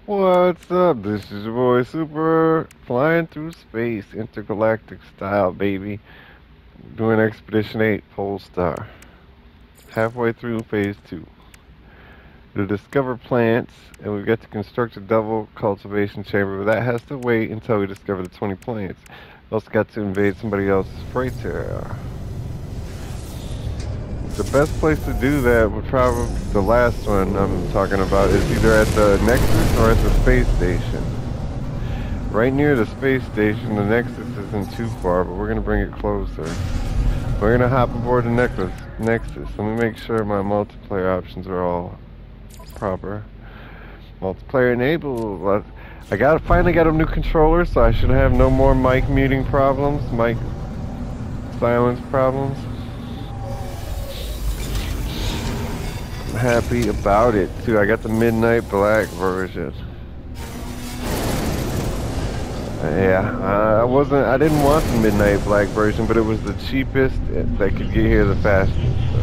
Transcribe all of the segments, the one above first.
What's up? This is your boy Super, flying through space, intergalactic style, baby. Doing Expedition 8 Polestar. Halfway through phase 2. To discover plants, and we've got to construct a double cultivation chamber, but that has to wait until we discover the 20 plants. We also got to invade somebody else's freight area. The best place to do that would probably, the last one I'm talking about, is either at the Nexus or at the space station. Right near the space station, the Nexus isn't too far, but we're going to bring it closer. We're going to hop aboard the Nexus. Let me make sure my multiplayer options are all proper. Multiplayer enabled. Finally got a new controller, so I should have no more mic muting problems, mic silence problems. I'm happy about it too. I got the midnight black version. Yeah, I didn't want the midnight black version, but it was the cheapest that could get here the fastest. So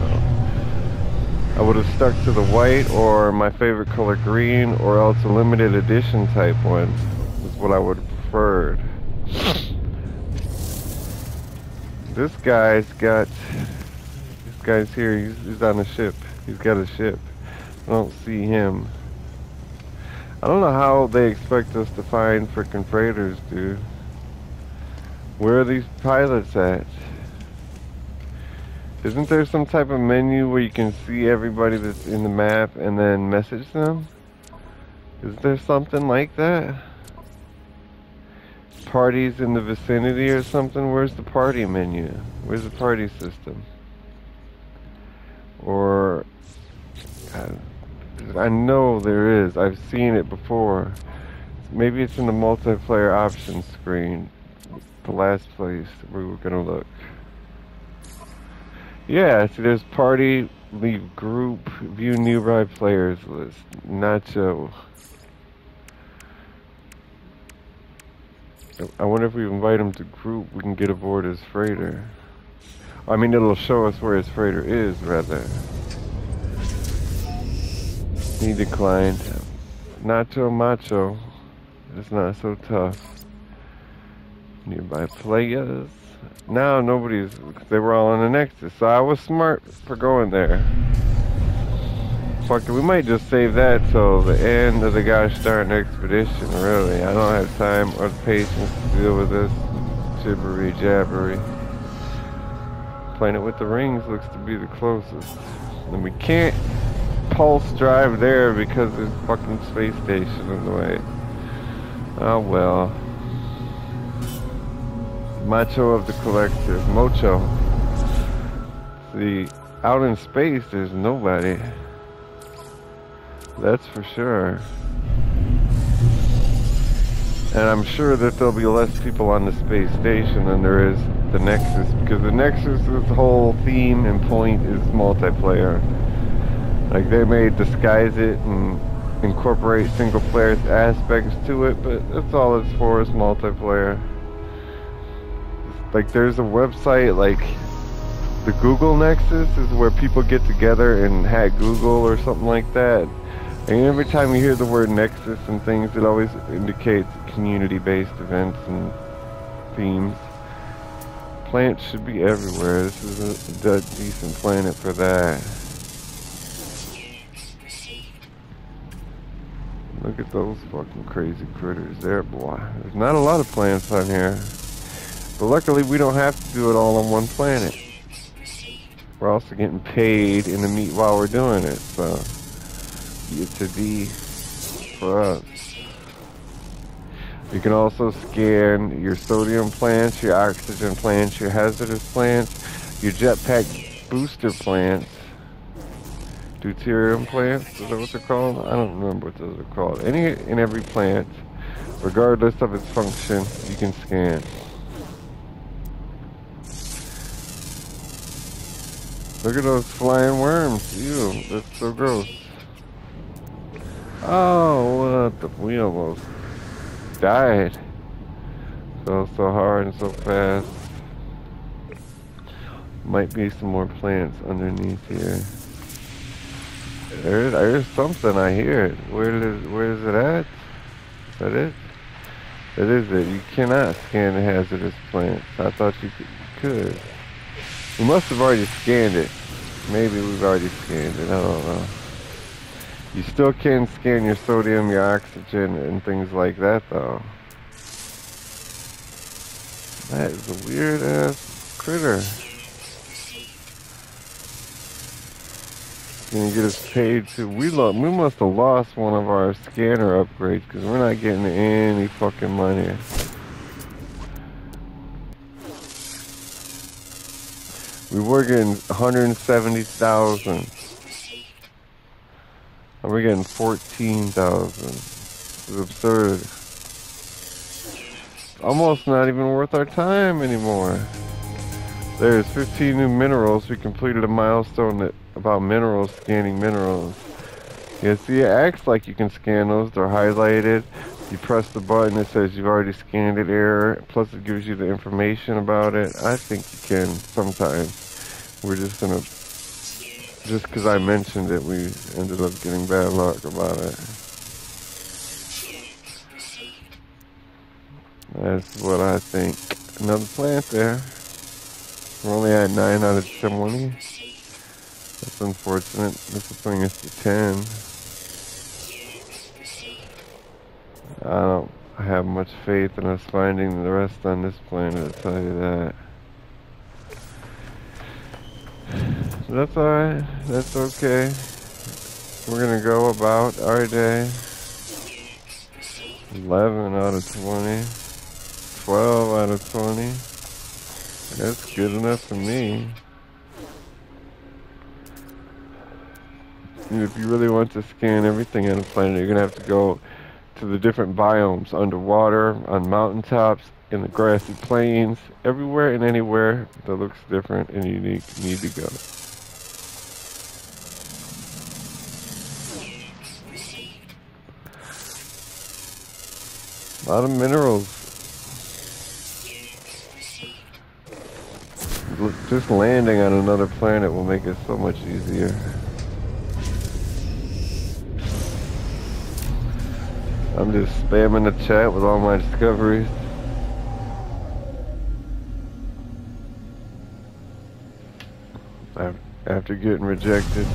I would have stuck to the white or my favorite color green, or else a limited edition type one is what I would have preferred. This guy's here. He's on a ship. He's got a ship. I don't see him. I don't know how they expect us to find frickin' freighters, dude. Where are these pilots at? Isn't there some type of menu where you can see everybody that's in the map and then message them? Is there something like that? Parties in the vicinity or something? Where's the party menu? Where's the party system? Or... I know there is. I've seen it before. Maybe it's in the multiplayer options screen. The last place we were gonna look. Yeah, see there's party, leave group, view nearby players list. Nacho. I wonder if we invite him to group, we can get aboard his freighter. I mean, it'll show us where his freighter is, rather. He declined. Nacho Macho. It's not so tough. Nearby players. Now nobody's. They were all on the Nexus, so I was smart for going there. Fuck it, we might just save that till the end of the gosh darn expedition, really. I don't have time or the patience to deal with this jibbery jabbery. Planet with the rings looks to be the closest. And we can't pulse drive there because there's a fucking space station in the way. Oh well. Macho of the collective. Mocho. See, out in space there's nobody. That's for sure. And I'm sure that there'll be less people on the space station than there is the Nexus, because the Nexus's whole theme and point is multiplayer. Like, they may disguise it and incorporate single player aspects to it, but that's all it's for, is multiplayer. Like, there's a website, like, the Google Nexus is where people get together and hack Google or something like that. And every time you hear the word Nexus and things, it always indicates community-based events and themes. Plants should be everywhere. This is a decent planet for that. Look at those fucking crazy critters there, boy. There's not a lot of plants on here. But luckily, we don't have to do it all on one planet. We're also getting paid in the meat while we're doing it, so it's a D for us. You can also scan your sodium plants, your oxygen plants, your hazardous plants, your jetpack booster plants, deuterium plants, is that what they're called? I don't remember what those are called. Any and every plant, regardless of its function, you can scan. Look at those flying worms. Ew, that's so gross. Oh, what the? We almost died. So hard and so fast. Might be some more plants underneath here. There's something, I hear it. Where is it at? That is. That is it. You cannot scan the hazardous plants. I thought you could. We must have already scanned it. Maybe we've already scanned it. I don't know. You still can scan your sodium, your oxygen, and things like that, though. That is a weird-ass critter. Gonna get us paid too. We must have lost one of our scanner upgrades because we're not getting any fucking money. We were getting 170,000. And we're getting 14,000. It's absurd. Almost not even worth our time anymore. There's 15 new minerals. We completed a milestone about minerals, scanning minerals. Yeah, see, it acts like you can scan those. They're highlighted. You press the button, it says you've already scanned it, error. Plus it gives you the information about it. I think you can sometimes. We're just gonna, just because I mentioned it, we ended up getting bad luck about it. That's what I think. Another plant there. We're only at 9 out of 20. That's unfortunate. This will bring us to 10. I don't have much faith in us finding the rest on this planet, I'll tell you that. That's alright. That's okay. We're gonna go about our day. 11 out of 20. 12 out of 20. That's good enough for me. And if you really want to scan everything on the planet, you're gonna have to go to the different biomes, underwater, on mountaintops, in the grassy plains, everywhere and anywhere that looks different and unique. You need to go. A lot of minerals. Just landing on another planet will make it so much easier. I'm just spamming the chat with all my discoveries. After getting rejected.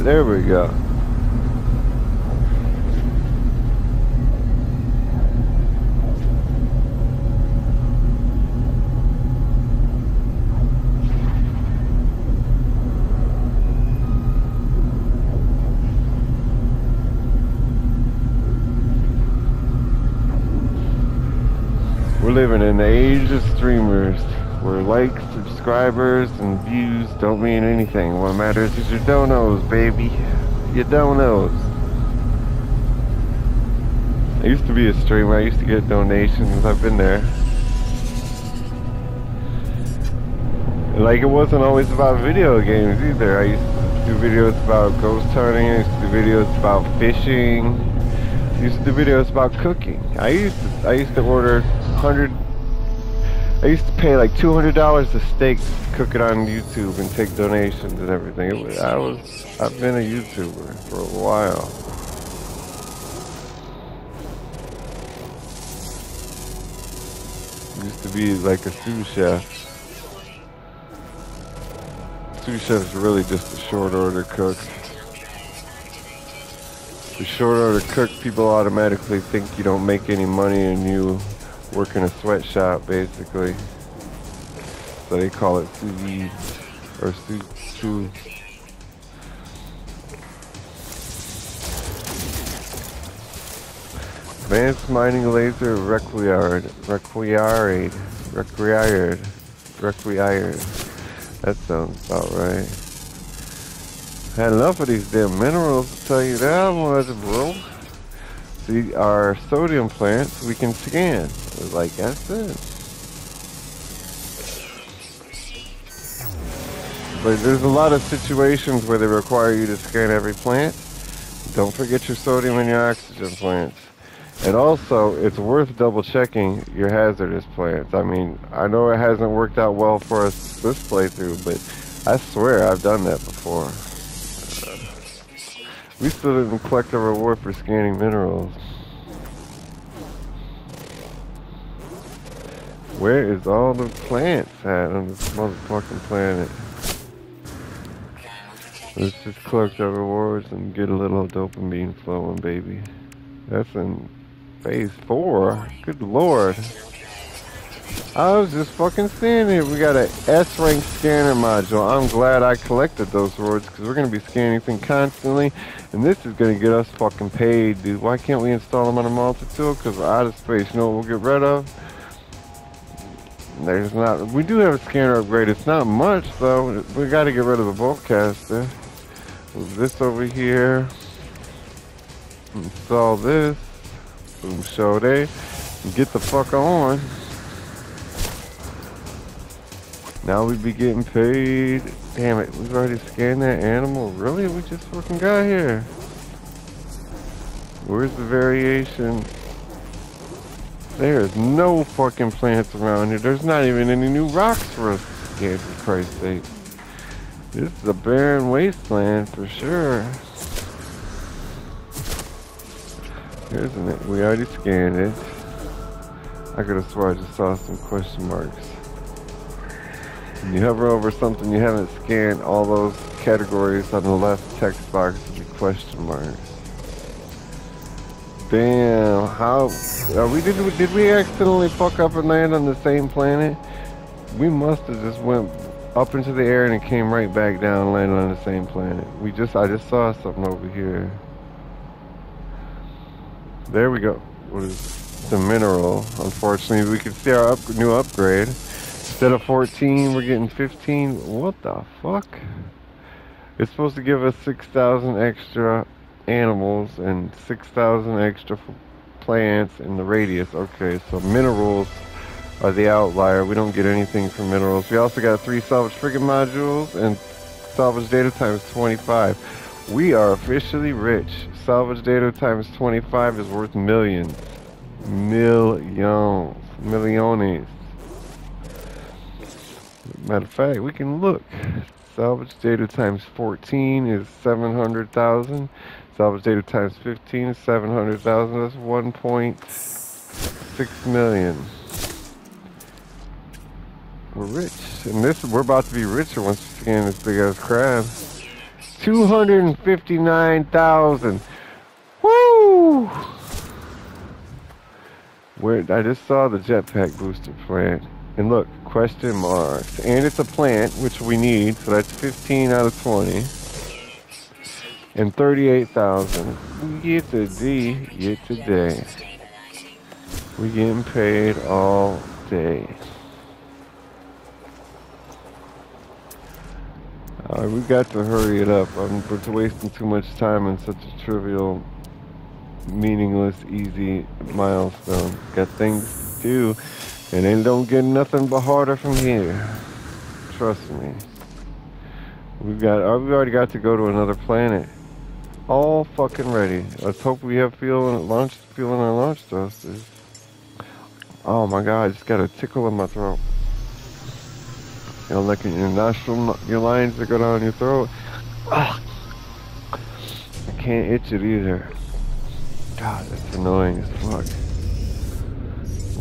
There we go. We're living in the age of streamers, where likes, subscribers, and views don't mean anything. What matters is your donos, baby. Your donos. I used to be a streamer. I used to get donations. I've been there. Like, it wasn't always about video games either. I used to do videos about ghost hunting. I used to do videos about fishing. I used to do videos about cooking. I used to order I used to pay like $200 a steak to cook it on YouTube and take donations and everything. I've been a YouTuber for a while. Used to be like a sous chef. Sous chef's really just a short order cook. The short order cook, people automatically think you don't make any money and you work in a sweatshop, basically. So they call it sous vide or sous. Advanced mining laser required. That sounds about right. Had enough of these damn minerals, to tell you that much, bro. See, our sodium plants we can scan. It's like, that's it. But there's a lot of situations where they require you to scan every plant. Don't forget your sodium and your oxygen plants. And also, it's worth double checking your hazardous plants. I mean, I know it hasn't worked out well for us this playthrough, but I swear I've done that before. We still didn't collect a reward for scanning minerals. Where is all the plants at on this motherfucking planet? Let's just collect our rewards and get a little dopamine flowing, baby. That's in phase 4. Good lord. I was just fucking seeing it. We got a S-rank scanner module. I'm glad I collected those rewards because we're going to be scanning things constantly. And this is going to get us fucking paid, dude. Why can't we install them on a multi-tool? Because we're out of space. You know what we'll get rid of? There's not. We do have a scanner upgrade. It's not much, though. We got to get rid of the bulkcaster. Move this over here. Install this. Boom, show day. Get the fuck on. Now we be getting paid. Damn it, we've already scanned that animal. Really? We just fucking got here. Where's the variation? There's no fucking plants around here. There's not even any new rocks for us to scan, for Christ's sake. This is a barren wasteland for sure. Here's it. We already scanned it. I could have swore I just saw some question marks. When you hover over something you haven't scanned, all those categories on the left text box will be question marks. Damn, how did we accidentally fuck up and land on the same planet? We must have just went up into the air and it came right back down and landed on the same planet. I just saw something over here. There we go. What is the mineral? Unfortunately, we can see our new upgrade. Instead of 14, we're getting 15. What the fuck? It's supposed to give us 6,000 extra animals and 6,000 extra plants in the radius. Okay, so minerals are the outlier. We don't get anything from minerals. We also got 3 salvage frigate modules and salvage data times 25. We are officially rich. Salvage data times 25 is worth millions. Millions. Milliones. Matter of fact, we can look. Salvage data times 14 is 700,000. Salvage data times 15 is 700,000. That's 1.6 million. We're rich. And we're about to be richer once we scan this big ass crab. 259,000. Woo! I just saw the jetpack booster plant. And look, question marks. And it's a plant, which we need, so that's 15 out of 20. And 38,000. We get the D, get today. We getting paid all day. We've got to hurry it up. We're wasting too much time on such a trivial, meaningless, easy milestone. Got things to do. And they don't get nothing but harder from here. Trust me. We've already got to go to another planet. All fucking ready. Let's hope we have fuel in our launch thrusters. Oh my god, I just got a tickle in my throat. You know, like in your nostril, your lines that go down your throat. Ugh. I can't itch it either. God, that's annoying as fuck.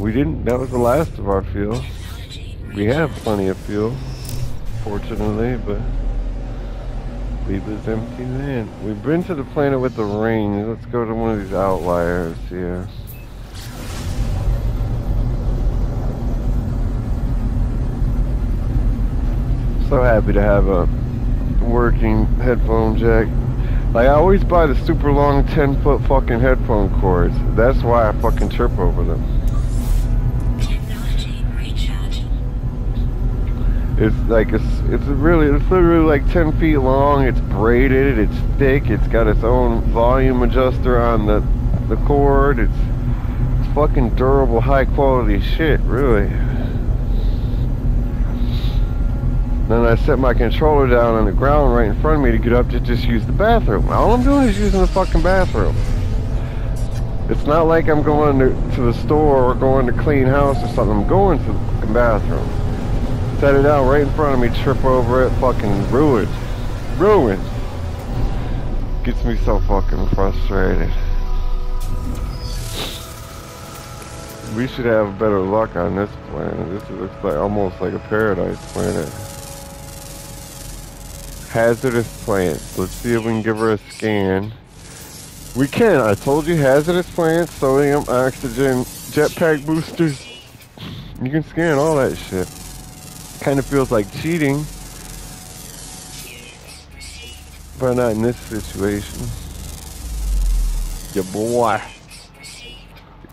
That was the last of our fuel. We have plenty of fuel, fortunately, but leave us empty then. We've been to the planet with the rings. Let's go to one of these outliers here. So happy to have a working headphone jack. Like, I always buy the super long 10-foot fucking headphone cords. That's why I fucking trip over them. It's literally like 10 feet long. It's braided. It's thick. It's got its own volume adjuster on the cord. It's fucking durable, high quality shit, really. Then I set my controller down on the ground right in front of me to get up to just use the bathroom. All I'm doing is using the fucking bathroom. It's not like I'm going to the store or going to clean house or something. I'm going to the fucking bathroom. Set it down right in front of me, trip over it, fucking ruined. Ruined. Gets me so fucking frustrated. We should have better luck on this planet. This looks like almost like a paradise planet. Hazardous plants. Let's see if we can give her a scan. We can. I told you, hazardous plants, sodium, oxygen, jetpack boosters. You can scan all that shit. Kind of feels like cheating, but not in this situation. Yeah, boy.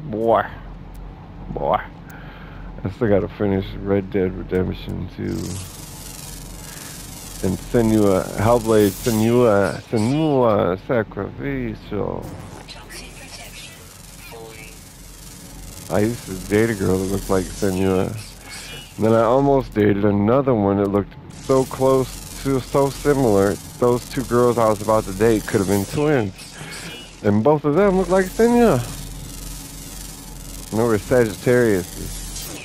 Boy. Boy. I still gotta finish Red Dead Redemption 2. And Senua, Hellblade, Senua Sacrificial. I used to date a girl that looked like Senua. And then I almost dated another one that looked so close to, so similar. Those two girls I was about to date could have been twins. And both of them looked like Senua. And they were Sagittarius.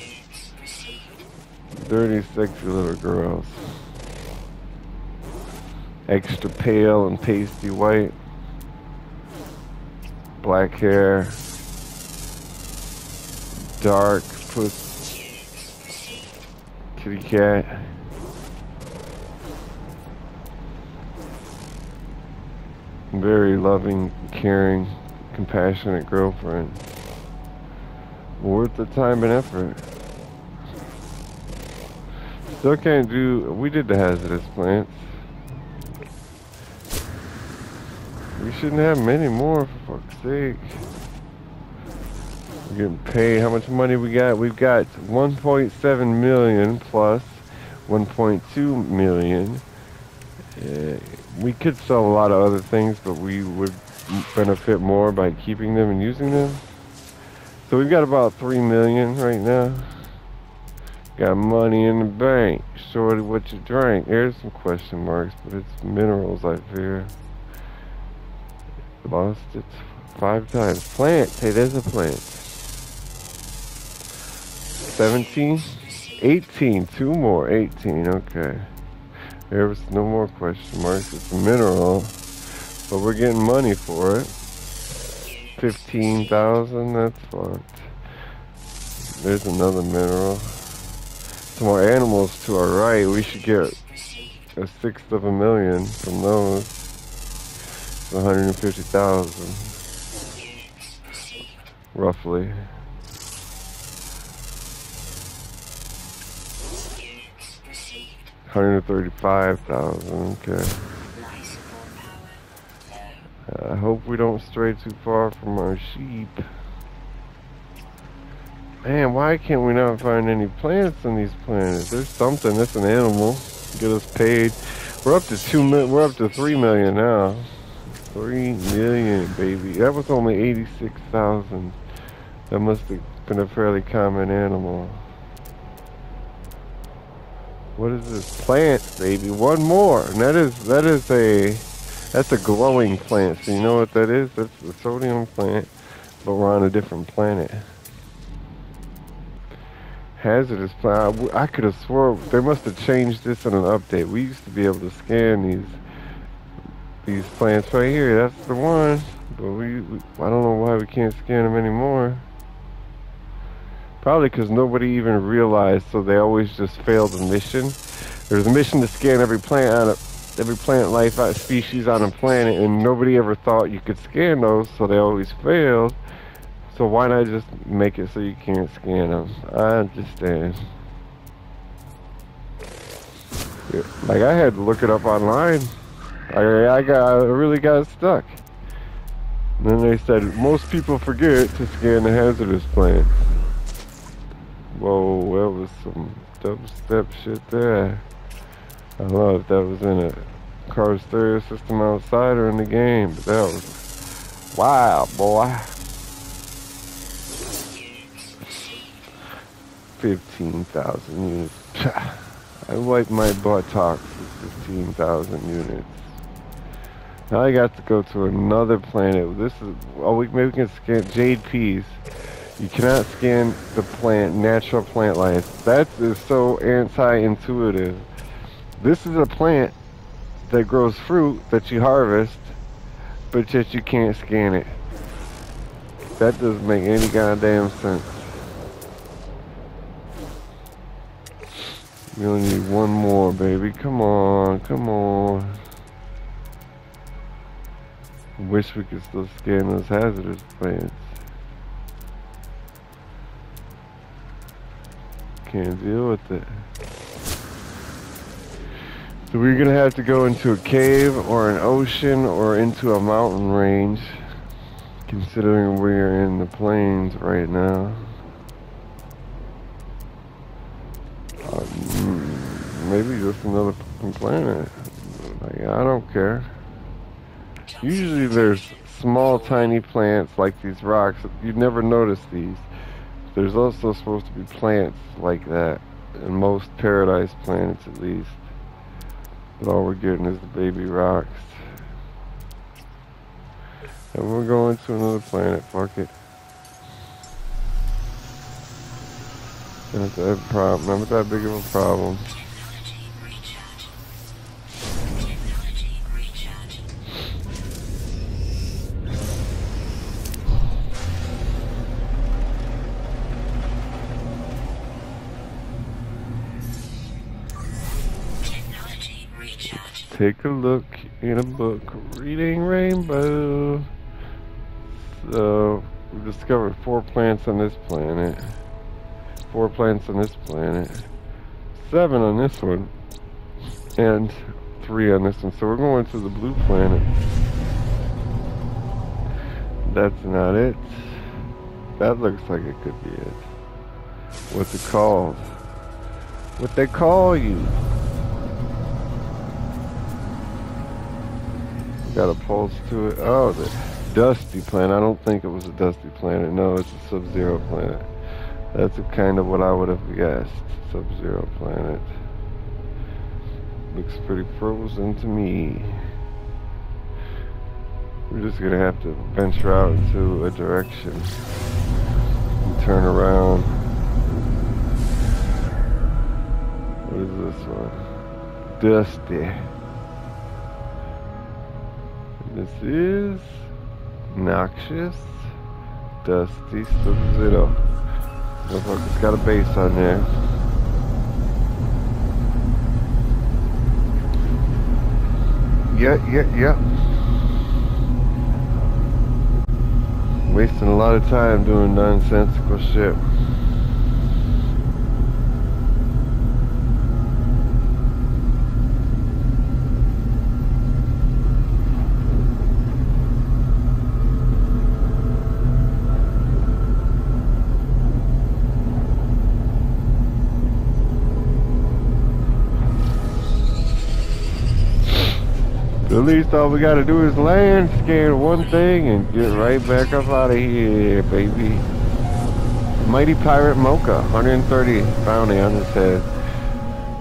Dirty, sexy little girls. Extra pale and pasty white. Black hair. Dark pussy. Kitty cat. Very loving, caring, compassionate girlfriend. Worth the time and effort. Still can't do. We did the hazardous plants. We shouldn't have many more, for fuck's sake. We're getting paid. How much money we got? We've got 1.7 million plus 1.2 million. We could sell a lot of other things, but we would benefit more by keeping them and using them. So we've got about 3 million right now. Got money in the bank. Shorty, what you drink? There's some question marks, but it's minerals, I fear. Lost it 5 times. Plant. Hey, there's a plant. 17? 18. 2 more. 18. Okay. There was no more question marks. It's a mineral. But we're getting money for it. 15,000. That's fucked. There's another mineral. Some more animals to our right. We should get 1/6 of a million from those. 150,000. Roughly. $135,000. Okay. I hope we don't stray too far from our sheep. Man, why can't we not find any plants on these planets? There's something. That's an animal. Get us paid. We're up to 2 million. We're up to 3 million now. 3 million, baby. That was only 86,000. That must have been a fairly common animal. What is this? Plants, baby. One more. And that's a glowing plant. So you know what that is? That's the sodium plant. But we're on a different planet. Hazardous plant. I could have swore they must have changed this in an update. We used to be able to scan these plants right here. That's the one. But I don't know why we can't scan them anymore. Probably because nobody even realized, so they always just failed the mission. There's a mission to scan every plant life species on a planet, and nobody ever thought you could scan those, so they always failed. So why not just make it so you can't scan them? I understand. Yeah, like I had to look it up online. I really got stuck. And then they said most people forget to scan the hazardous plants. Whoa, that was some dubstep shit there. I don't know if that was in a car stereo system outside or in the game, but that was wild, boy. 15,000 units. I wiped my buttocks with 15,000 units. Now I got to go to another planet. This is, oh, maybe we can scan jade peas. You cannot scan the plant, natural plant life. That is so anti-intuitive. This is a plant that grows fruit that you harvest, but yet you can't scan it. That doesn't make any goddamn sense. We only need one more, baby. Come on, come on. Wish we could still scan those hazardous plants. Can't deal with it. So we're gonna have to go into a cave or an ocean or into a mountain range, considering we're in the plains right now. Maybe just another fucking planet. Like, I don't care. Usually there's small tiny plants like these rocks. You'd never notice these. There's also supposed to be plants like that in most paradise planets, at least. But all we're getting is the baby rocks. And we're going to another planet, fuck it. Not that problem, not that big of a problem. Take a look in a book, reading Rainbow. So, we've discovered 4 plants on this planet. 4 plants on this planet. 7 on this one. And 3 on this one. So we're going to the blue planet. That's not it. That looks like it could be it. What's it called? What they call you? Got a pulse to it. Oh, the dusty planet. I don't think it was a dusty planet. No, it's a sub-zero planet. That's kind of what I would have guessed. Sub-zero planet. Looks pretty frozen to me. We're just gonna have to venture out into a direction and turn around. What is this one? Dusty. This is noxious, dusty, sub-zero. Motherfucker's got a base on there. Yeah. Wasting a lot of time doing nonsensical shit. At least all we gotta do is land, scan one thing, and get right back up out of here, baby. Mighty Pirate Mocha, 130 bounty on his head.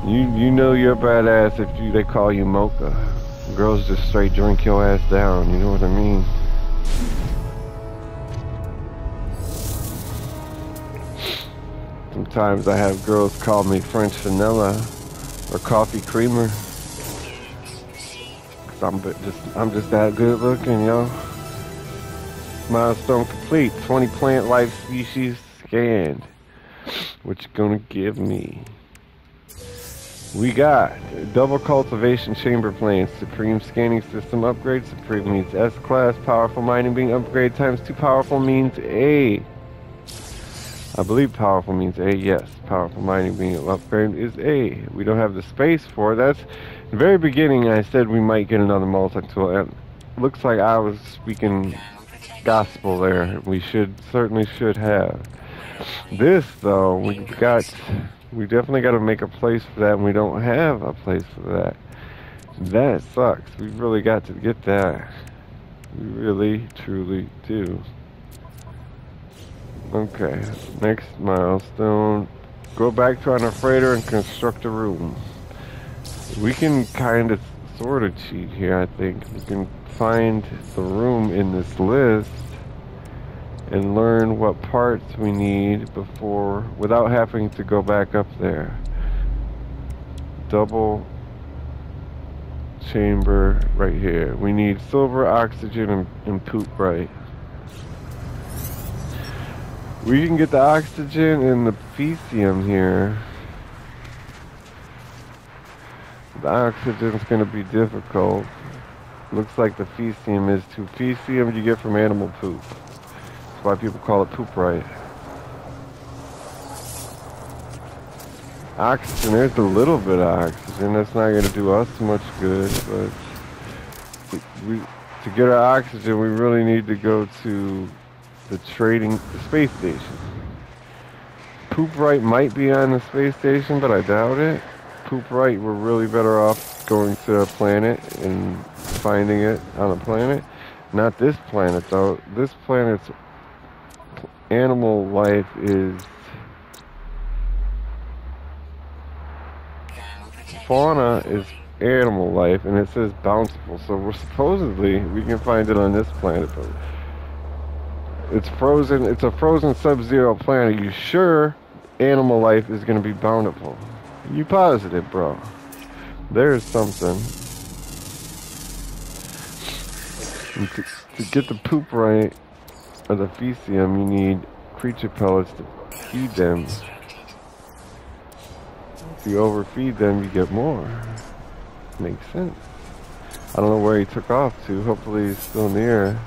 You know you're badass if they call you Mocha. Girls just straight drink your ass down, you know what I mean? Sometimes I have girls call me French vanilla or coffee creamer. I'm just that good looking, yo. Milestone complete. 20 plant life species scanned. What you gonna give me? We got double cultivation chamber plants, supreme scanning system upgrade. Supreme means S-class, powerful mining being upgrade times 2 powerful means A. I believe powerful means A, yes. Powerful mining being upgrade is A. We don't have the space for it. That's the very beginning. I said we might get another multi-tool, and it looks like I was speaking gospel there. We certainly should have. This though, we definitely got to make a place for that, and we don't have a place for that. That sucks. We really got to get that. We really, truly do. Okay, next milestone. Go back to our freighter and construct a room. We can kind of sort of cheat here, I think. We can find the room in this list and learn what parts we need before, without having to go back up there. Double chamber right here. We need silver, oxygen, and poop right. We can get the oxygen and the fecium here. The oxygen's going to be difficult. Looks like the fecium is too. Fecium you get from animal poop. That's why people call it poop right. Oxygen, there's a little bit of oxygen. That's not going to do us much good, but to get our oxygen, we really need to go to the space station. Poop right might be on the space station, but I doubt it. Poop right, we're really better off going to a planet and finding it on a planet. Not this planet, though. This planet's animal life is... fauna is animal life, and it says bountiful, so we can find it on this planet, but it's frozen. It's a frozen sub-zero planet. You sure animal life is going to be bountiful? You positive, bro? There's something. To get the poop right, or the fecium, you need creature pellets to feed them. If you overfeed them, you get more. Makes sense. I don't know where he took off to. Hopefully he's still near.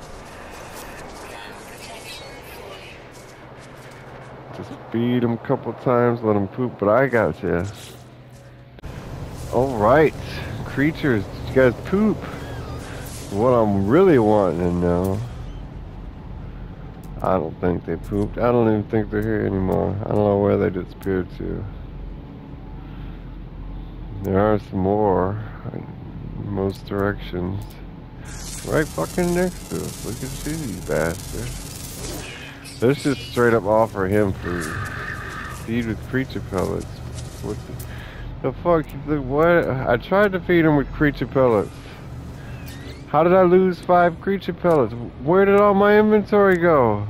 Just feed him a couple times, let him poop, but I got you. Alright, creatures, did you guys poop? What I'm really wanting to know. I don't think they pooped. I don't even think they're here anymore. I don't know where they disappeared to. There are some more in most directions. Right fucking next to us. Look at you bastards. Let's just straight up offer him food. Feed with creature pellets. What the fuck? What? I tried to feed him with creature pellets. How did I lose 5 creature pellets? Where did all my inventory go?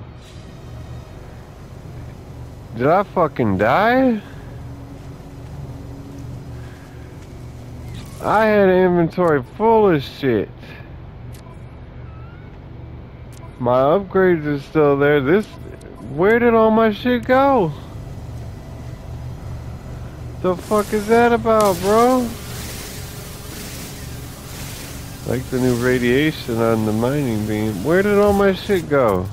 Did I fucking die? I had an inventory full of shit. My upgrades are still there. Where did all my shit go? The fuck is that about, bro? Like the new radiation on the mining beam. Where did all my shit go?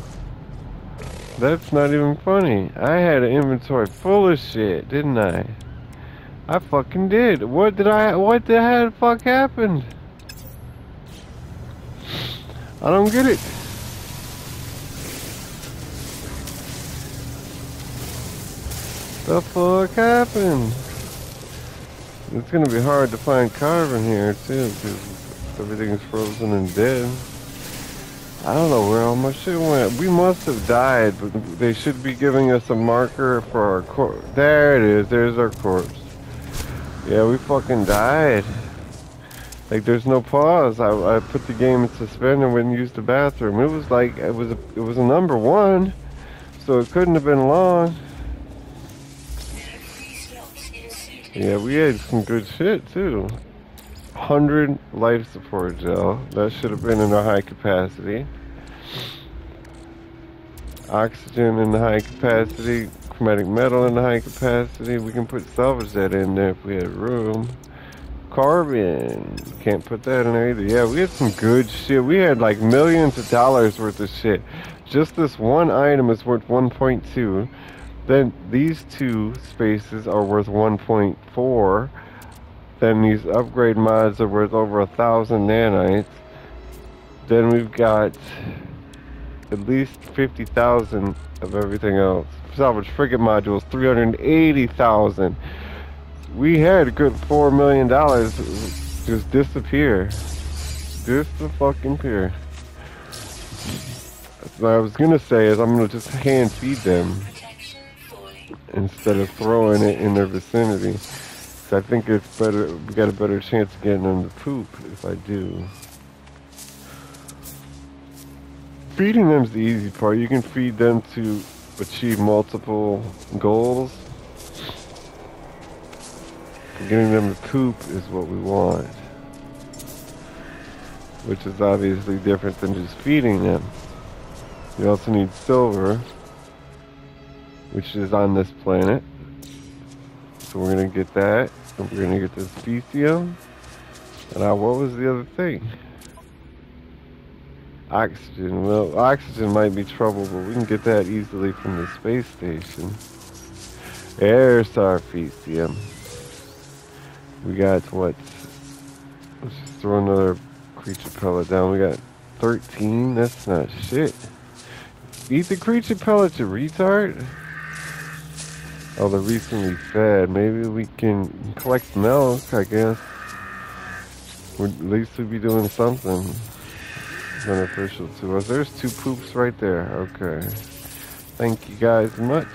That's not even funny. I had an inventory full of shit, didn't I? I fucking did. What the hell fuck happened? I don't get it. The fuck happened? It's gonna be hard to find carbon here too, because everything's frozen and dead. I don't know where all my shit went. We must have died, but they should be giving us a marker for our corpse. There it is. There's our corpse. Yeah, we fucking died. Like, there's no pause. I put the game in suspend and went and used the bathroom. It was like, it was a number 1, so it couldn't have been long. Yeah, we had some good shit too. 100 life support gel. That should have been in our high capacity. Oxygen in the high capacity. Chromatic metal in the high capacity. We can put salvage that in there if we had room. Carbon. Can't put that in there either. Yeah, we had some good shit. We had like millions of dollars worth of shit. Just this one item is worth 1.2. Then these 2 spaces are worth 1.4. Then these upgrade mods are worth over 1,000 nanites. Then we've got at least 50,000 of everything else. Salvage frigate modules, 380,000. We had a good $4 million just disappear. Just fucking appear. What I was gonna say is I'm gonna just hand feed them instead of throwing it in their vicinity. I think it's better, we got a better chance of getting them to poop if I do. Feeding them's the easy part. You can feed them to achieve multiple goals. Getting them to poop is what we want. Which is obviously different than just feeding them. You also need silver, which is on this planet. So we're gonna get that. And we're gonna get this specium. And what was the other thing? Oxygen. Well, oxygen might be trouble, but we can get that easily from the space station. There's our specium. We got what? Let's just throw another creature pellet down. We got 13. That's not shit. Eat the creature pellet, you retard. Oh, they're recently fed. Maybe we can collect milk, I guess. At least we'd be doing something beneficial to us. There's 2 poops right there. Okay. Thank you guys much.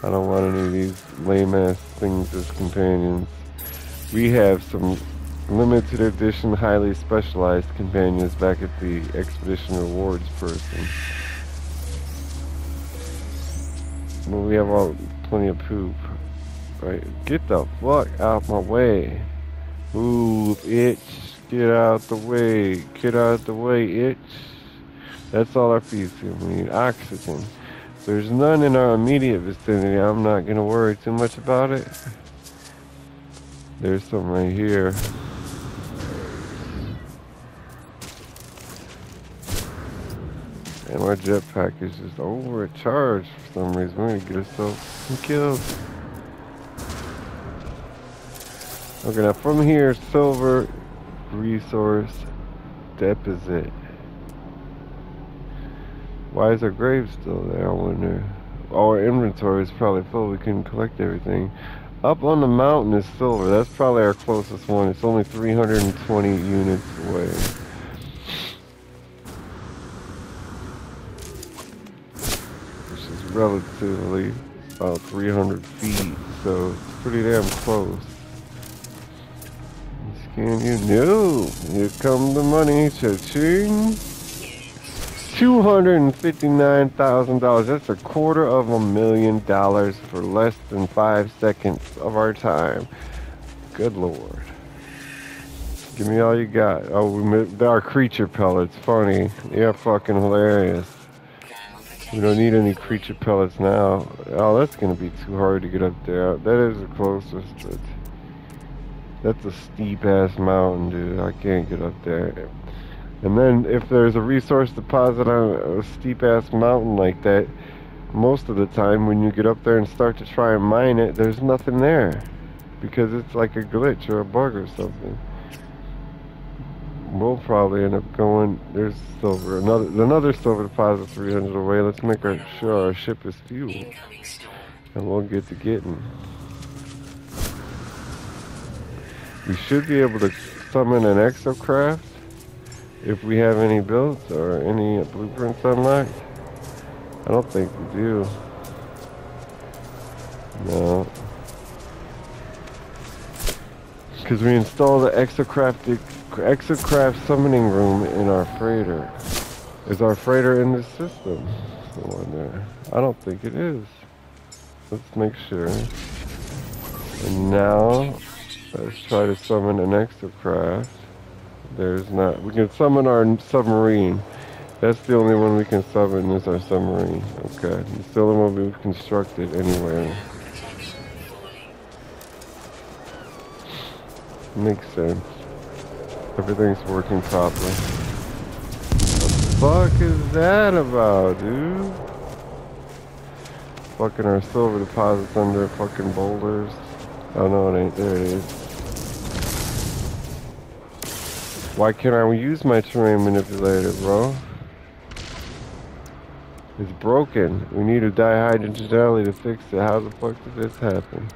I don't want any of these lame-ass things as companions. We have some limited edition, highly specialized companions back at the Expedition Rewards person. Well, we have plenty of poop. Right? Get the fuck out my way. Move, itch. Get out the way. Get out the way, itch. That's all our feces. We need oxygen. There's none in our immediate vicinity. I'm not going to worry too much about it. There's some right here. And our jetpack is just overcharged for some reason. We're going to get ourselves killed. Okay, now from here, silver resource deposit. Why is our grave still there? I wonder. Our inventory is probably full. We couldn't collect everything. Up on the mountain is silver. That's probably our closest one. It's only 320 units away. Which is relatively about 300 feet. So it's pretty damn close. Scan you? No! Here come the money. Cha-ching! $259,000. That's $250,000 for less than 5 seconds of our time. Good Lord. Give me all you got. Oh, our creature pellets. Funny. They're fucking hilarious. We don't need any creature pellets now. Oh, that's gonna be too hard to get up there. That is the closest, but that's a steep ass mountain, dude. I can't get up there. And then if there's a resource deposit on a steep-ass mountain like that, most of the time when you get up there and start to try and mine it, there's nothing there. Because it's like a glitch or a bug or something. We'll probably end up going, there's silver, another silver deposit 300 away. Let's make sure our ship is fueled. And we'll get to getting. We should be able to summon an exocraft. If we have any builds or any blueprints unlocked. I don't think we do. No. Because we installed the exocraft summoning room in our freighter. Is our freighter in this system? I wonder. I don't think it is. Let's make sure. And now, let's try to summon an exocraft. There's not. We can summon our submarine. That's the only one we can summon is our submarine. Okay. It still won't be constructed anywhere. Makes sense. Everything's working properly. What the fuck is that about, dude? Fucking our silver deposits under fucking boulders. Oh no, it ain't. There it is. Why can't I use my terrain manipulator, bro? It's broken. We need a dihydrogen jelly to fix it. How the fuck did this happen?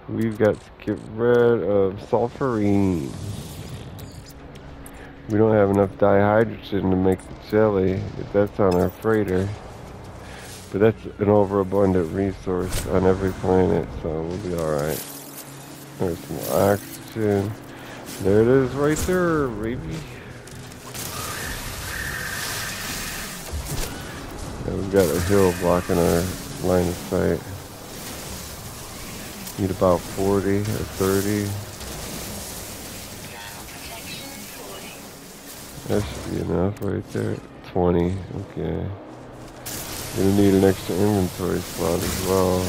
We've got to get rid of sulfurine. We don't have enough dihydrogen to make the jelly, if that's on our freighter. But that's an overabundant resource on every planet, so we'll be alright. There's some oxygen. There it is right there, baby. Yeah, we've got a hill blocking our line of sight. Need about 40 or 30. That should be enough right there. 20, okay. Gonna need an extra inventory slot as well.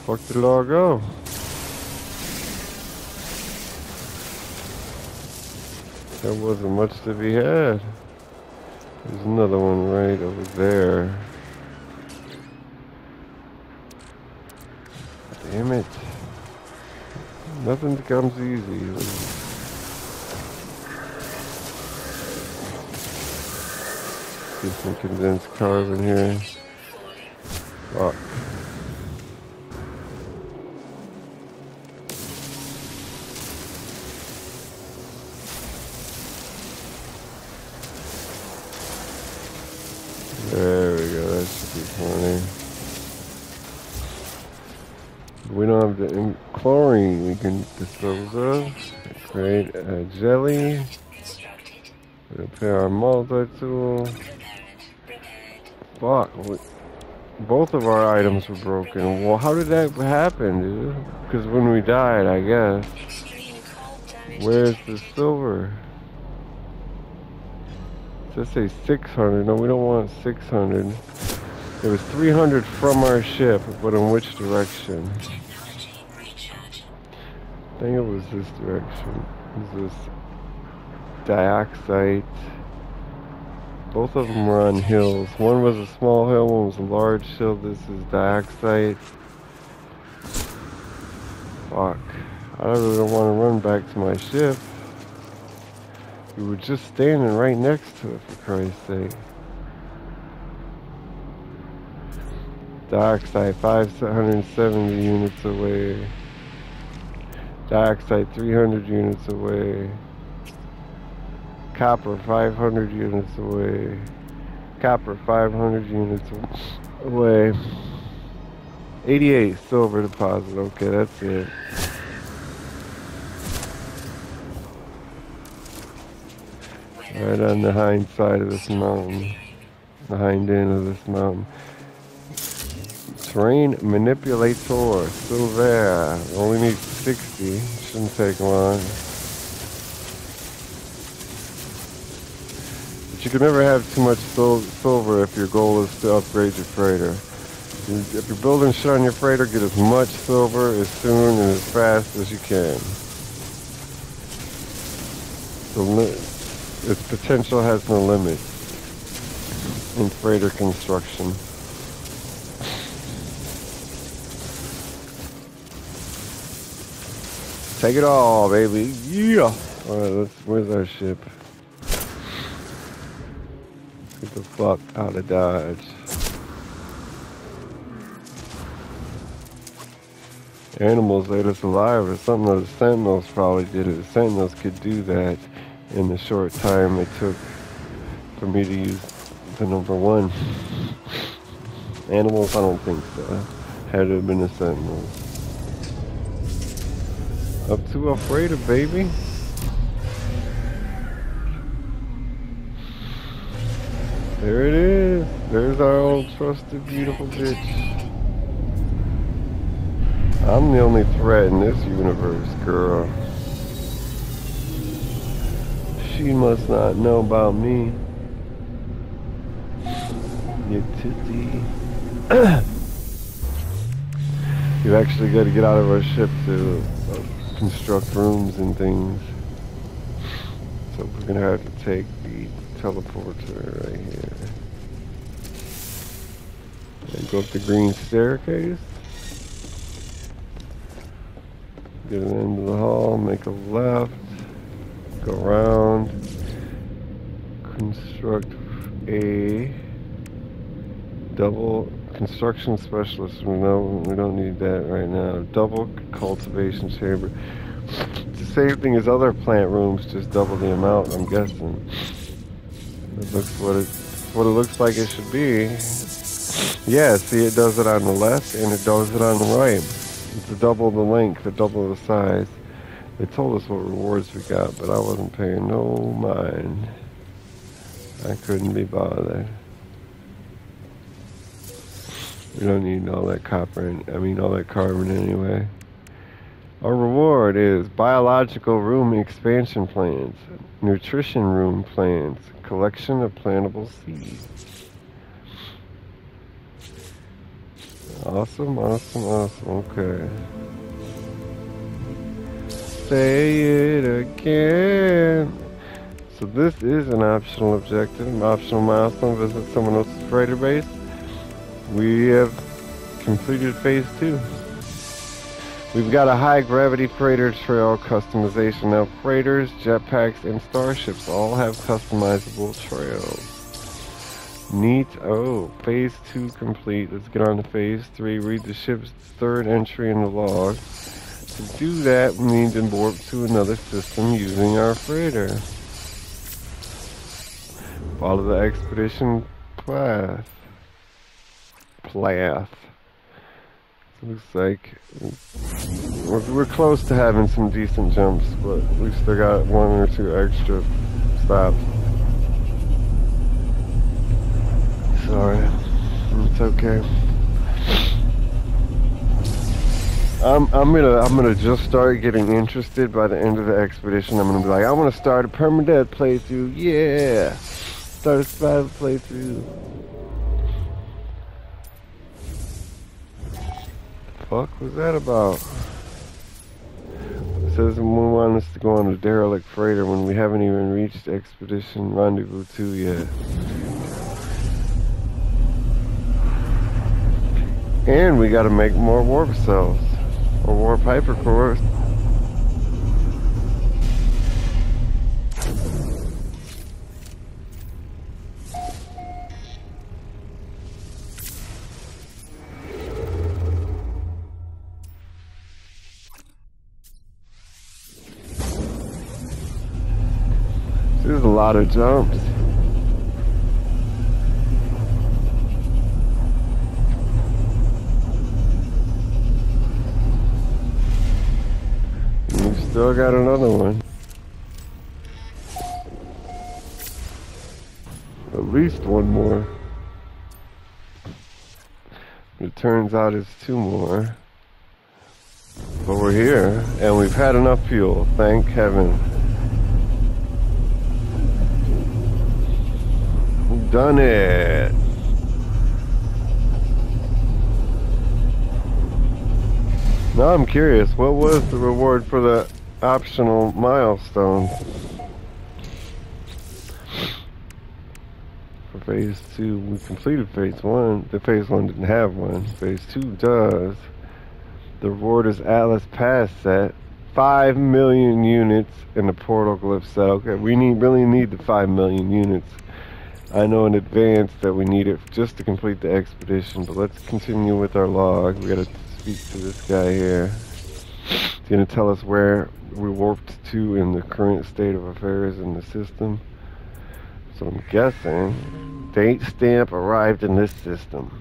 Fuck did it all go? There wasn't much to be had. There's another one right over there. Damn it. Nothing becomes easy. Get some condensed carbon here. Fuck. There we go, that should be funny. We don't have the chlorine we can dispose of. Create a jelly. Repair our multi-tool. Fuck. Both of our items were broken. Well, how did that happen, dude? Because when we died, I guess. Where's the silver? Let's say 600. No, we don't want 600. There was 300 from our ship, but in which direction? I think it was this direction. It was this dioxide. Both of them were on hills. One was a small hill, one was a large hill. This is dioxide. Fuck. I really don't want to run back to my ship. We were just standing right next to it, for Christ's sake. Dioxide 570 units away. Dioxide 300 units away. Copper 500 units away. Copper 500 units away. 88 silver deposit. Okay, that's it. Right on the hind side of this mountain. The hind end of this mountain. Terrain manipulator. Still there. Only need 60. Shouldn't take long. But you can never have too much silver if your goal is to upgrade your freighter. If you're building shit on your freighter, get as much silver as soon and as fast as you can. Its potential has no limit in freighter construction. Take it all, baby. Yeah. Alright, where's our ship? Get the fuck out of Dodge. Animals ate us alive, or something of the Sentinels probably did it. The Sentinels could do that in the short time it took for me to use the number 1. Animals, I don't think so. Had it been the Sentinels. Up to a freighter, baby. There it is. There's our old trusted beautiful bitch. I'm the only threat in this universe, girl. She must not know about me. You titty. You've actually got to get out of our ship to construct rooms and things. So we're gonna have to take the teleporter right here. And go up the green staircase. Get an end of the hall, make a left. Go around, construct a double construction specialist. We don't need that right now. Double cultivation chamber. It's the same thing as other plant rooms, just double the amount, I'm guessing. It looks what it what it looks like it should be. Yeah, see, it does it on the left and it does it on the right. It's double the length, double the size. They told us what rewards we got, but I wasn't paying no mind. I couldn't be bothered. We don't need all that copper, all that carbon anyway. Our reward is biological room expansion plans, nutrition room plans, collection of plantable seeds. Awesome, awesome, awesome. Okay. Say it again. So this is an optional objective, an optional milestone. Visit someone else's freighter base. We have completed phase 2. We've got a high gravity freighter trail customization. Now freighters, jetpacks, and starships all have customizable trails. Neat. Oh, phase 2 complete. Let's get on to phase 3. Read the ship's 3rd entry in the log. To do that, we need to warp to another system using our freighter. Follow the expedition path. Looks like we're close to having some decent jumps, but we still got 1 or 2 extra stops. Sorry, it's okay. I'm gonna just start getting interested by the end of the expedition. I'm gonna be like, I want to start a permadeath playthrough. Yeah, start a survival playthrough. Fuck was that about? It says we want us to go on a derelict freighter when we haven't even reached Expedition Rendezvous 2 yet. And we gotta make more warp cells. Or warp hypercores. There's a lot of jumps. We've still got another one. At least one more. It turns out it's 2 more. But we're here, and we've had enough fuel, thank heaven. We've done it! Now I'm curious, what was the reward for the optional milestone? For phase 2, we completed phase 1. The phase 1 didn't have one. Phase 2 does. The reward is Atlas Pass set. 5 million units in the portal glyph set. Okay, we really need the 5 million units. I know in advance that we need it just to complete the expedition, but let's continue with our log. We gotta speak to this guy here. He's gonna tell us where we warped to in the current state of affairs in the system. So I'm guessing date stamp arrived in this system.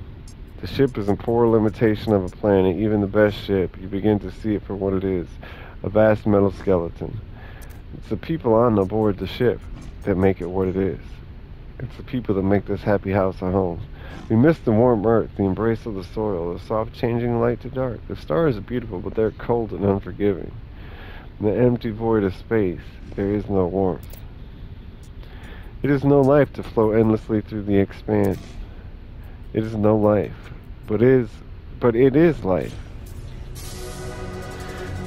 The ship is in poor limitation of a planet. Even the best ship, you begin to see it for what it is, a vast metal skeleton. It's the people on board the ship that make it what it is. It's the people that make this happy house a home. We miss the warm earth, the embrace of the soil, the soft changing light to dark. The stars are beautiful, but they're cold and unforgiving. In the empty void of space, there is no warmth. It is no life to flow endlessly through the expanse. It is no life, but it is life.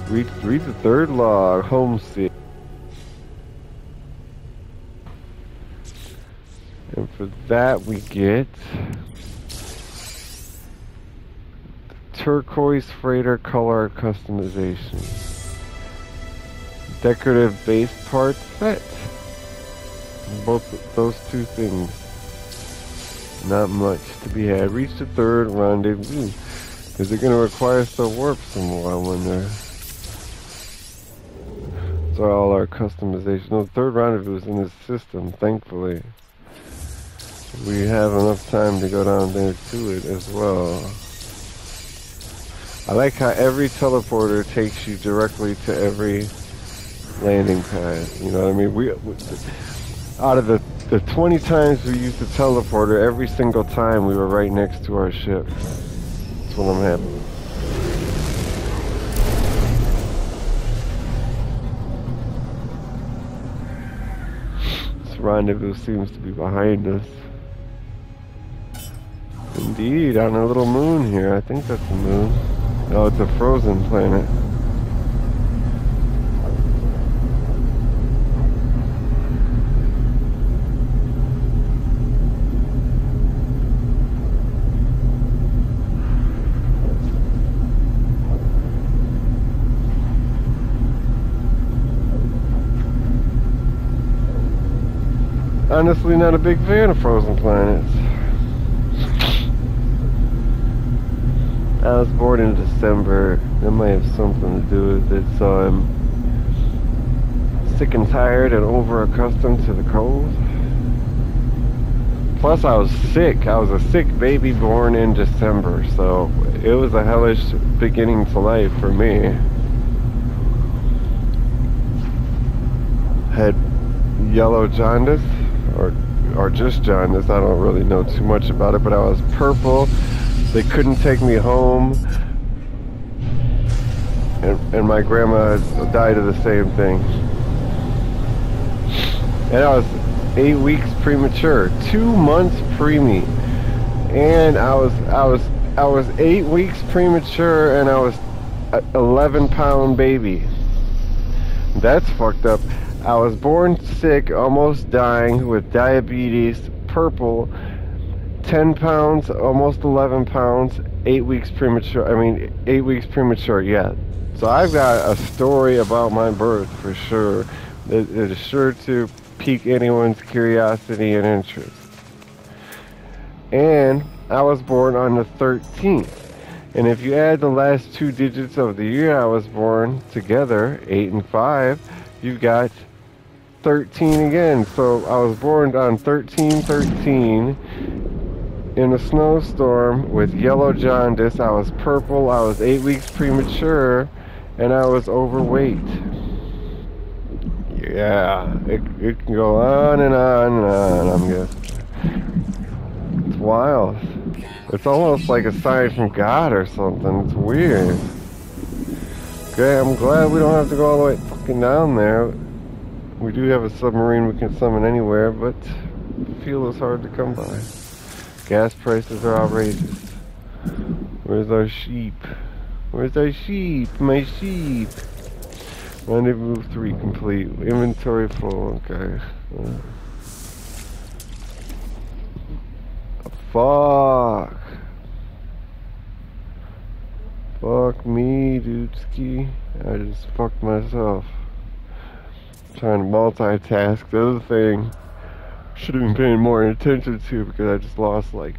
Read the 3rd log, homesick. And for that we get turquoise freighter color customization. Decorative base part set. Both those 2 things. Not much to be had. Reach the 3rd rendezvous. Is it going to require us to warp some more, I wonder? So all our customization. No, the 3rd rendezvous is in this system, thankfully. we have enough time to go down there to it as well. I like how every teleporter takes you directly to every landing pad. You know what I mean? We out of the 20 times we used the teleporter, every single time we were right next to our ship. That's what I'm happy with. This rendezvous seems to be behind us. Indeed, on a little moon here. I think that's a moon. No, it's a frozen planet. Honestly, not a big fan of frozen planets. I was born in December. That might have something to do with it. So I'm sick and tired and over accustomed to the cold. Plus, I was sick. I was a sick baby born in December. So it was a hellish beginning to life for me. Had yellow jaundice. Or just jaundice. I don't really know too much about it, but I was purple. They couldn't take me home, and my grandma died of the same thing. And I was 8 weeks premature, 2 months preemie, and I was 8 weeks premature, and I was an 11-pound baby. That's fucked up. I was born sick, almost dying, with diabetes, purple, 10 pounds, almost 11 pounds, 8 weeks premature. 8 weeks premature, yeah. So I've got a story about my birth for sure. It is sure to pique anyone's curiosity and interest. And I was born on the 13th. And if you add the last 2 digits of the year I was born together, 8 and 5, you've got 13 again. So I was born on 13/13 in a snowstorm with yellow jaundice. I was purple, I was 8 weeks premature, and I was overweight. Yeah, it can go on and on and on, I'm guessing. It's wild. It's almost like a sign from God or something. It's weird. Okay, I'm glad we don't have to go all the way fucking down there. We do have a submarine we can summon anywhere, but fuel is hard to come by. Gas prices are outrageous. Where's our sheep? Where's our sheep? My sheep! Rendezvous 3 complete. Inventory full. Okay. Fuck. Fuck me, dudeski. I just fucked myself. Trying to multitask. The other thing should have been paying more attention to because I just lost like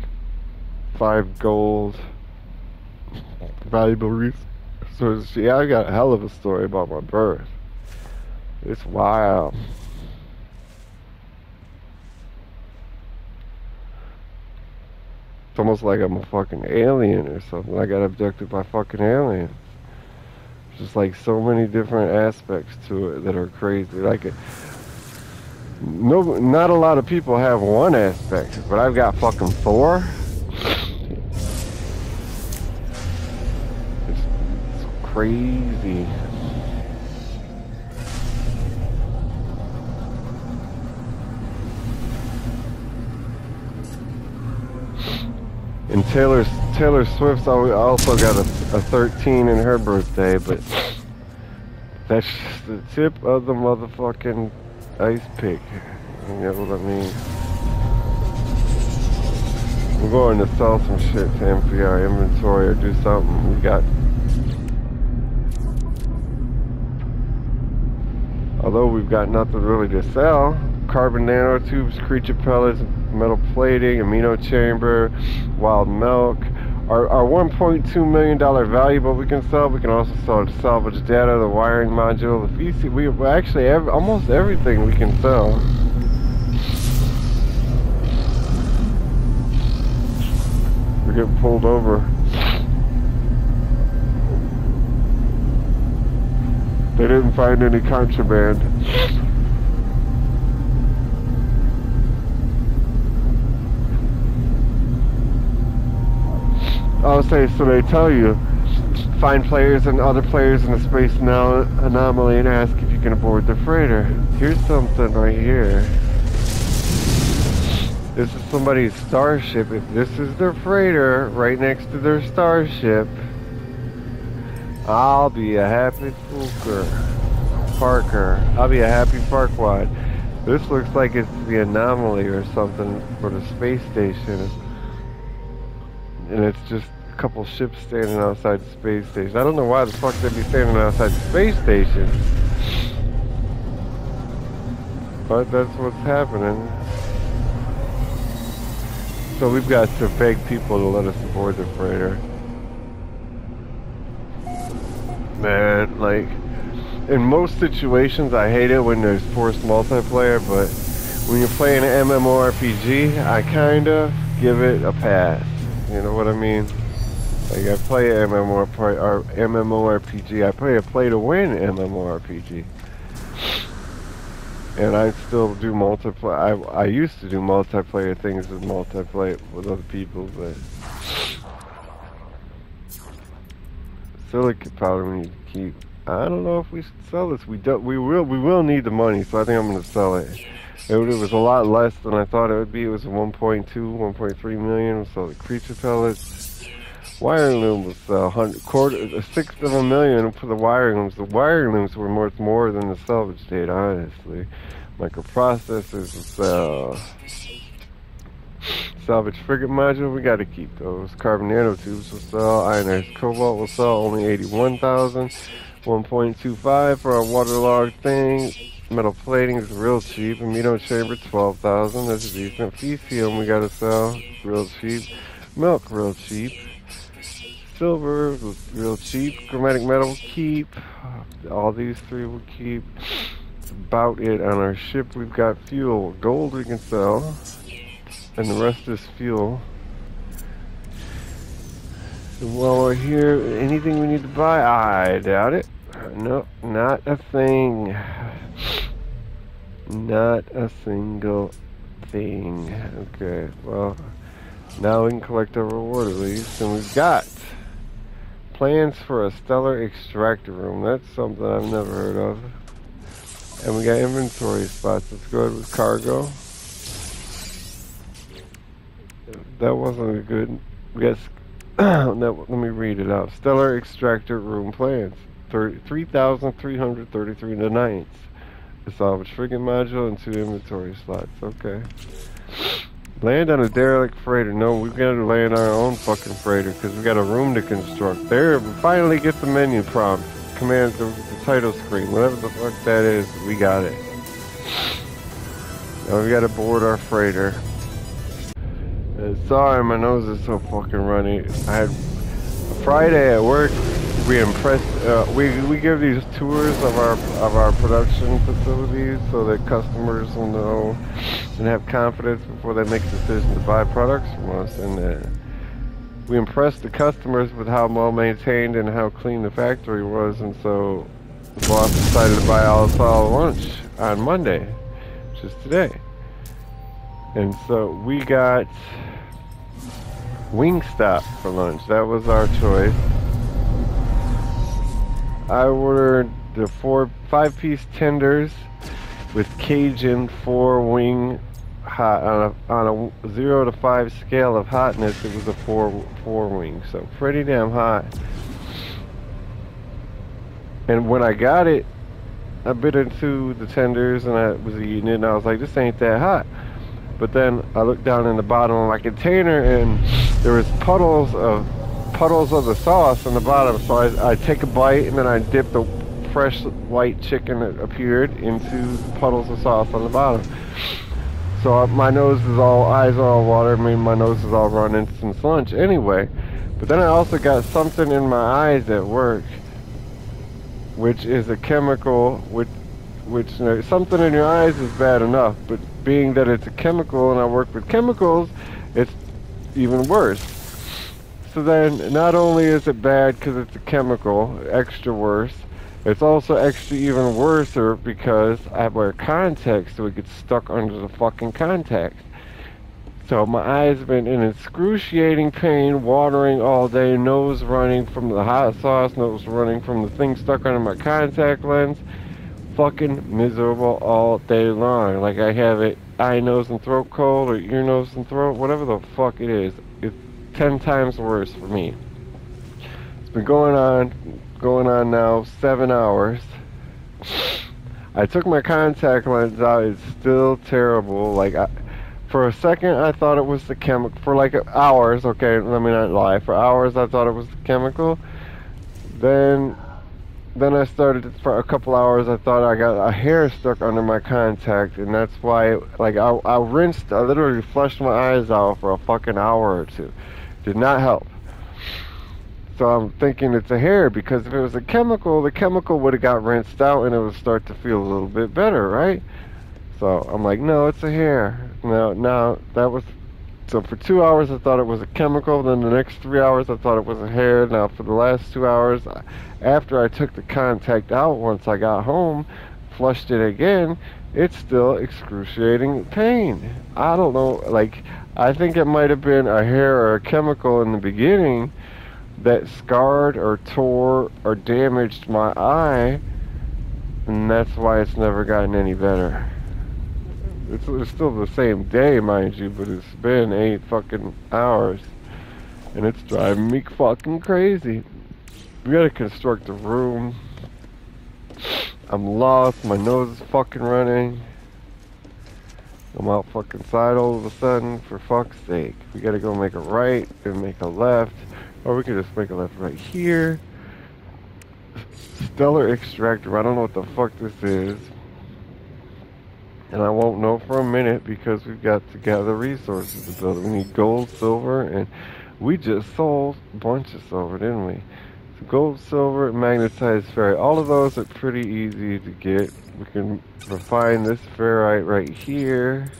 5 gold. Valuable resources. Yeah, I got a hell of a story about my birth. It's wild. It's almost like I'm a fucking alien or something. I got abducted by fucking aliens. Just like so many different aspects to it that are crazy. Like, not a lot of people have one aspect, but I've got fucking 4. It's crazy. And Taylor Swift's also got a 13 in her birthday, but that's just the tip of the motherfucking ice pick. You know what I mean? We're going to sell some shit to empty our inventory or do something. We got... Although we've got nothing really to sell. Carbon nanotubes, creature pellets, metal plating, amino chamber, wild milk. Our $1.2 million valuable we can sell. We can also sell salvage data, the wiring module, the VC. We actually almost everything we can sell. We're getting pulled over. They didn't find any contraband. I'll say, so they tell you, find players and other players in the space anomaly and ask if you can aboard the freighter. Here's something right here. This is somebody's starship. If this is their freighter right next to their starship, I'll be a happy Parker. I'll be a happy Parkwad. This looks like it's the anomaly or something for the space station. And it's just a couple ships standing outside the space station. I don't know why the fuck they'd be standing outside the space station. But that's what's happening. So we've got to beg people to let us aboard the freighter. Man, like, in most situations I hate it when there's forced multiplayer, but when you're playing an MMORPG, I kinda give it a pass. You know what I mean? Like, I play an MMORPG. I play a play-to-win MMORPG. And I still do multiplayer. I used to do multiplayer things with other people, but silicate powder we need to keep. I don't know if we should sell this. We will need the money, so I think I'm gonna sell it. It was a lot less than I thought it would be. It was 1.2, 1.3 million. We'll sell the creature pellets. Wiring loom was a sixth of a million for the wiring looms. The wiring looms were worth more than the salvage data, honestly. Microprocessors will sell. Salvage frigate module, we gotta keep those. Carbon nanotubes will sell. Ionized cobalt will sell, only 81,000. 1.25 for a waterlogged thing. Metal plating is real cheap. Amino chamber 12,000. That's decent. Fecium we gotta sell, real cheap. Milk real cheap. Silver real cheap. Chromatic metal will keep. All these three will keep. That's about it on our ship. We've got fuel. Gold we can sell, and the rest is fuel. And while we're here, anything we need to buy? I doubt it. No, not a thing. Not a single thing. Okay, well, now we can collect our reward at least. And we've got plans for a stellar extractor room. That's something I've never heard of. And we got inventory spots. Let's go ahead with cargo. That wasn't a good. We got. Let me read it out. Stellar extractor room plans. 3,333 tonight. A salvage frigate module and 2 inventory slots. Okay. Land on a derelict freighter. No, we've got to land on our own fucking freighter because we got a room to construct. There, we finally get the menu prompt. Command the title screen. Whatever the fuck that is, we got it. Now we got to board our freighter. Sorry, my nose is so fucking runny. I had Friday at work. We give these tours of our production facilities so that customers will know and have confidence before they make a decision to buy products from us. And we impressed the customers with how well maintained and how clean the factory was. And so the boss decided to buy all us all lunch on Monday, which is today. And so we got Wingstop for lunch. That was our choice. I ordered the 5-piece tenders with Cajun 4-wing hot on a 0 to 5 scale of hotness. It was a 4-wing, so pretty damn hot. And when I got it, I bit into the tenders and I was eating it, and I was like, "This ain't that hot." But then I looked down in the bottom of my container, and there was puddles of the sauce on the bottom. So I take a bite, and then I dip the fresh white chicken that appeared into puddles of sauce on the bottom. So my nose is eyes are all water. I mean, my nose is all running since lunch anyway. But then I also got something in my eyes at work, which is a chemical, which something in your eyes is bad enough, but being that it's a chemical and I work with chemicals, it's even worse. So then, not only is it bad because it's a chemical, extra worse, it's also extra even worser because I wear contacts, so it gets stuck under the fucking contacts. So my eyes have been in excruciating pain, watering all day, nose running from the hot sauce, nose running from the thing stuck under my contact lens. Fucking miserable all day long. Like I have it eye, nose, and throat cold, or ear, nose, and throat, whatever the fuck it is. It's 10 times worse for me. It's been going on now 7 hours. I took my contact lens out. It's still terrible. Like for a second, I thought it was the chemical. For like hours, okay, let me not lie. For hours, I thought it was the chemical. Then I started, for a couple hours, I thought I got a hair stuck under my contact, and that's why, like, I literally flushed my eyes out for a fucking hour or two. Did not help. So I'm thinking it's a hair, because if it was a chemical, the chemical would have got rinsed out, and it would start to feel a little bit better, right? So I'm like, no, it's a hair. No, that was... So for 2 hours I thought it was a chemical, then the next 3 hours I thought it was a hair. Now for the last 2 hours, after I took the contact out, once I got home, flushed it again, it's still excruciating pain. I don't know, like, I think it might have been a hair or a chemical in the beginning that scarred or tore or damaged my eye, and that's why it's never gotten any better. It's still the same day, mind you, but it's been 8 fucking hours. And it's driving me fucking crazy. We gotta construct a room. I'm lost, my nose is fucking running. I'm out fucking side all of a sudden, for fuck's sake. We gotta go make a right and make a left. Or we could just make a left right here. Stellar extractor, I don't know what the fuck this is. And I won't know for a minute because we've got to gather resources to build it. We need gold, silver, and we just sold a bunch of silver, didn't we? So gold, silver, magnetized ferrite. All of those are pretty easy to get. We can refine this ferrite right here.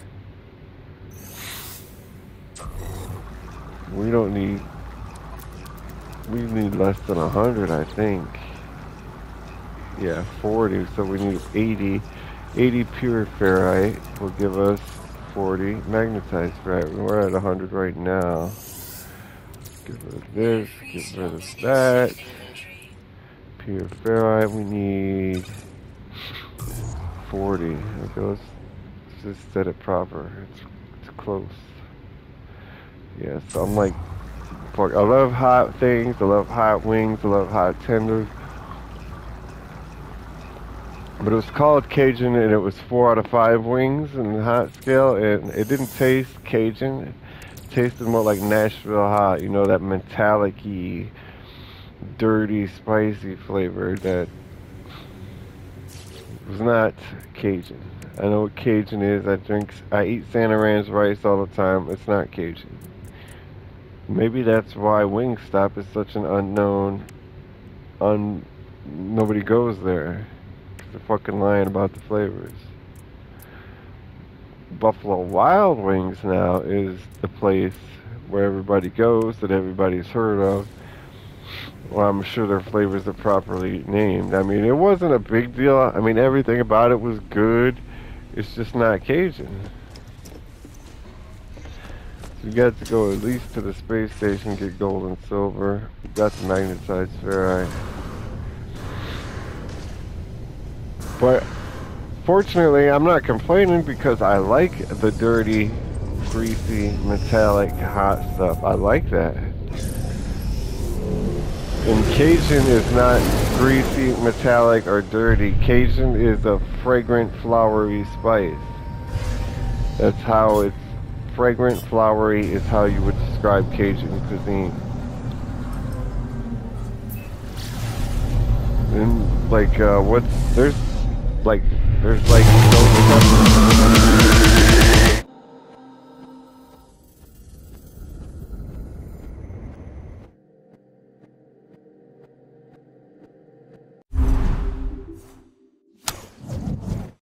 We need less than 100, I think. Yeah, 40, so we need 80. 80 pure ferrite will give us 40 magnetized ferrite. We're at 100 right now. Get rid of this, get rid of that. Pure ferrite, we need 40. Okay, let's just set it proper. It's close. Yeah, so I'm like, fuck, I love hot things, I love hot wings, I love hot tenders. But it was called Cajun, and it was 4 out of 5 wings in the hot scale, and it didn't taste Cajun. It tasted more like Nashville hot, you know, that metallic-y, dirty, spicy flavor that was not Cajun. I know what Cajun is. I eat Santa Ranch rice all the time. It's not Cajun. Maybe that's why Wingstop is such an unknown, nobody goes there. They're fucking lying about the flavors. Buffalo Wild Wings now is the place where everybody goes, that everybody's heard of. Well, I'm sure their flavors are properly named. I mean, it wasn't a big deal. I mean, everything about it was good. It's just not Cajun. So we got to go at least to the space station, get gold and silver. We got the magnetized ferrite. But fortunately, I'm not complaining because I like the dirty, greasy, metallic, hot stuff. I like that. And Cajun is not greasy, metallic, or dirty. Cajun is a fragrant, flowery spice. That's how it's fragrant, flowery is how you would describe Cajun cuisine. And like, there's like no